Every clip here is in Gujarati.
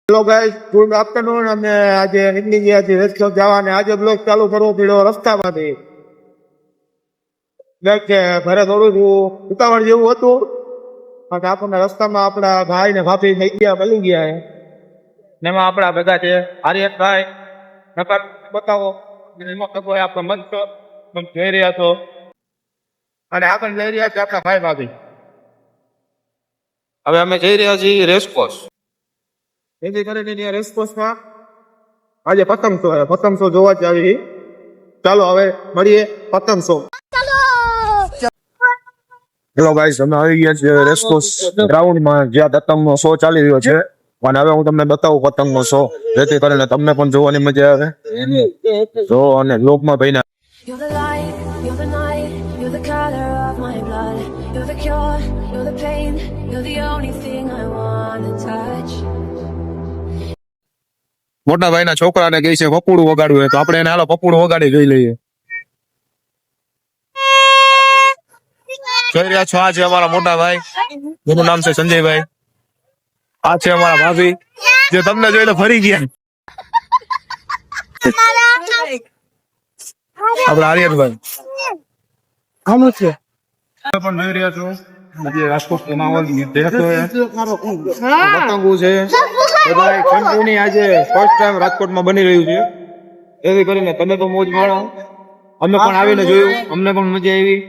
Hello guys, good afternoon. અમે આજે નીકળી ગયા છીએ રેસ્ટોરન્ટ જવા અને આજે બ્લોગ ચાલુ કરવો પડ્યો રસ્તામાંથી. કે ઘરે થોડું ઉતાવળ જેવું હતું કારણ કે આપણને રસ્તામાં આપણા ભાઈ ને ભાભી થઈ ગયા મળી ગયા ને એમાં આપણા ભેગા છે આર્યનભાઈ. નકાર બતાવો એમાં કોઈ આપણો મંચ જઈ રહ્યા છો અને આગળ જઈ રહ્યા છે આપણા ભાઈ ભાભી. હવે અમે જઈ રહ્યા છીએ રેસકોર્સ. જેથી કરીને ત્યાં રેસકોર્સમાં આજે પતંગ શો જોવા જ આવી. ચાલો હવે મળીએ પતંગ શો. હેલો ગાઈસ, અમે આવી ગયા છીએ રેસકોર્સ ગ્રાઉન્ડમાં જ્યાં પતંગનો શો ચાલી રહ્યો છે અને હવે હું તમને બતાવું પતંગનો શો જેથી કરીને તમને પણ જોવાની મજા આવે. જો અને લોકમાં ભાઈ You're the light, you're the night, you're the color of my blood. You're the cure, you're the pain, you're the only thing I wanna touch. મોટા ભાઈના છોકરાને કહે છે પપુડું વગાડવું હોય તો આપણે એને હાલો પપુડું વગાડી જોઈ લઈએ. જોઈ રહ્યા છો, આ છે અમારા મોટા ભાઈ, જેનું નામ છે સંજયભાઈ. આ છે અમારા ભાભી, જે તમને જોઈને ફરી ગયા. આપડા આર્યનભાઈ આમ છે પણ જોઈ રહ્યા છો રાજકોટ માહોલ પતંગો છે બધા કંપની આજે ફર્સ્ટ ટાઈમ રાજકોટમાં બની રહ્યું છે. એવી કરીને તમે તો મોજ માણો, અમે પણ આવીને જોયું, અમને પણ મજા આવી.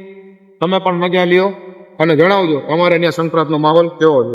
તમે પણ મજા લ્યો અને જણાવજો અમારે ત્યાં સંક્રાંતનો માહોલ કેવો છે.